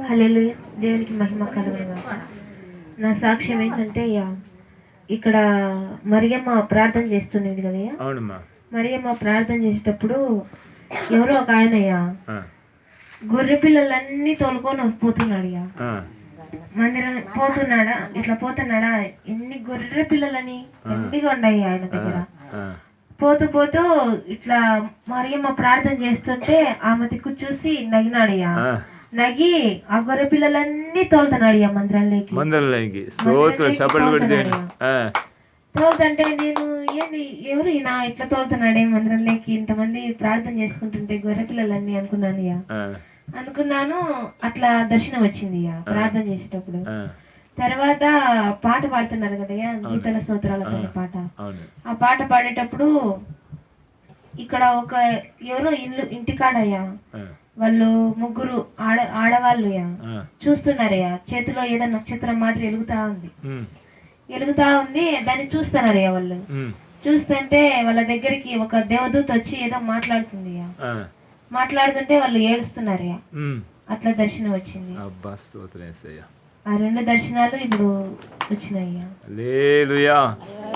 హల్లెలూయా, దేవునికి మహిమ కలుగునుగాక. నా సాక్ష్యం ఏంటంటే ఇక్కడ మరియమ్మ ప్రార్థన చేస్తున్నది కదయ్యా. అవునమ్మా. మరియమ్మ ప్రార్థన చేసేటప్పుడు ఎవరో ఒక ఆయనయ్యా గొర్రె పిల్లలన్నీ తోలుకొని పోతున్నాడు. మందిరం పోతున్నాడా, ఇట్లా పోతున్నాడా, ఎన్ని గొర్రె పిల్లలని ఎండిగా ఉన్నాయి ఆయన దగ్గర. పోతూ పోతూ ఇట్లా మరియమ్మ ప్రార్థన చేస్తుంటే ఆమె దిక్కు చూసి నగినాడయ్యా. నగి ఆ గొర్రె పిల్లలన్నీ తోలుతున్నాడు మందిరంలోకి. తోలుతుంటే నేను ఏంది ఎవరు ఈయన ఇట్లా తోలుతున్నాడే మందిరంలోకి, ఇంతమంది ప్రార్థన చేసుకుంటుంటే గొర్రె పిల్లలన్నీ అనుకున్నాను. అట్లా దర్శనం వచ్చింది ప్రార్థన చేసేటప్పుడు. తర్వాత పాట పాడుతున్నారు కదయ్యా, గీతల స్తోత్రాలతో పాట. ఆ పాట పాడేటప్పుడు ఇక్కడ ఒక ఎవరో ఇంటికాడయ్యా వాళ్ళు ముగ్గురు ఆడవాళ్ళుయా చూస్తున్నారయ్యా. చేతిలో ఏదో నక్షత్రం మాదిరి ఎలుగుతా ఉంది. దాన్ని చూస్తున్నారయ్యా వాళ్ళు. చూస్తుంటే వాళ్ళ దగ్గరికి ఒక దేవదూత వచ్చి ఏదో మాట్లాడుతుంది. మాట్లాడుతుంటే వాళ్ళు ఏడుస్తున్నారయ్యా. అట్లా దర్శనం వచ్చింది. ఆ రెండు దర్శనాలు ఇప్పుడు వచ్చినాయ్యా. హల్లెలూయా,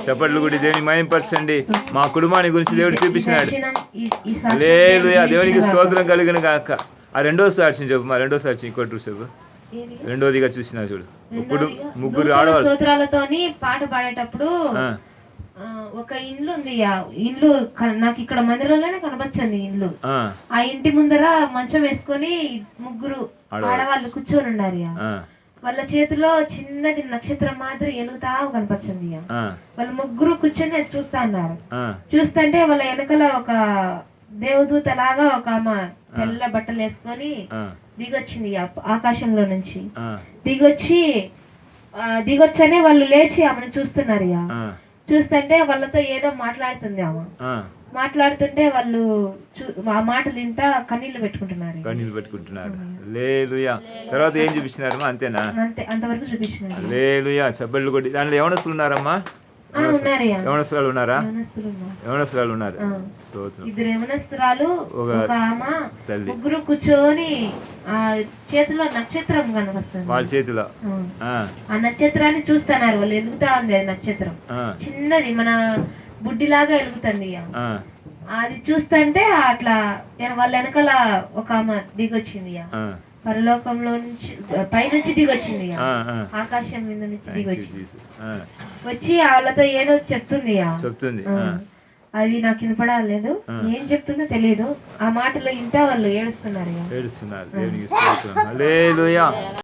చప్పట్లు కొట్టి దేవుని మహిమపరచండి. మా కుటుంబాన్ని గురించి దేవుడు చూపించినాడు. హల్లెలూయా, దేవునికి స్తోత్రం కలిగిన గాక. ఆ రెండో సాక్షి చెప్పు, మా రెండో సాక్షి ఇంకోటి చెప్పు. రెండోదిగా చూసినా చూడు, ఇప్పుడు ముగ్గురు ఆడవాళ్ళు స్తోత్రాలతోని పాట పాడేటప్పుడు ఒక ఇండ్లు ఉంది. ఇండ్లు నాకు ఇక్కడ మందిరంలోనే కనపచ్చింది ఇల్లు. ఆ ఇంటి ముందర మంచం వేసుకొని ముగ్గురు ఆడవాళ్ళు కూర్చొని ఉన్నారు. వాళ్ళ చేతిలో చిన్నది నక్షత్రం మాత్రం ఎలుగుతా కనపచ్చింది. వాళ్ళు ముగ్గురు కూర్చొని అది చూస్తా ఉన్నారు. చూస్తుంటే వాళ్ళ వెనకాల ఒక దేవదూత లాగా ఒక ఆమె తెల్ల బట్టలు వేసుకొని దిగొచ్చింది ఆకాశంలో నుంచి. దిగొచ్చనే వాళ్ళు లేచి ఆమెను చూస్తున్నారు. చూస్తుంటే వాళ్ళతో ఏదో మాట్లాడుతుంది ఆమె. మాట్లాడుతుంటే వాళ్ళు ఆ మాటలు వింటా కన్నీళ్లు పెట్టుకుంటున్నారు. హల్లెలూయా. తర్వాత ఏం చూపించినారమ్మా? అంతేనా? అంతవరకు చూపించినారు. హల్లెలూయా, చప్పట్లు కొట్టి. దాంట్లో యవనస్తులు ఉన్నారమ్మా? యవనస్తురాలు ఉన్నారా? యవనస్తురాలు ఉన్నారు. ఇద్దరు యవనస్తురాలు, ఒక ఆమె, ముగ్గురు కూర్చొని ఆ చేతిలో నక్షత్రం కనబడుతుంది. వాళ్ళ చేతిలో ఆ నక్షత్రాన్ని చూస్తున్నారు. వాళ్ళు ఎలుగుతా ఉంది. అది నక్షత్రం చిన్నది, మన బుడ్డిలాగా ఎలుగుతుంది. అది చూస్తుంటే అట్లా వాళ్ళ వెనకాల ఒక ఆమె దిగొచ్చింది. పరలోకంలో నుంచి పైనుంచి దిగొచ్చింది. ఆకాశం మీద నుంచి దిగొచ్చింది. వచ్చి వాళ్ళతో ఏదో చెప్తుంది. అవి నాకు వినపడలేదు, ఏం చెప్తుందో తెలియదు. ఆ మాటలో ఇంటా వాళ్ళు ఏడుస్తున్నారు.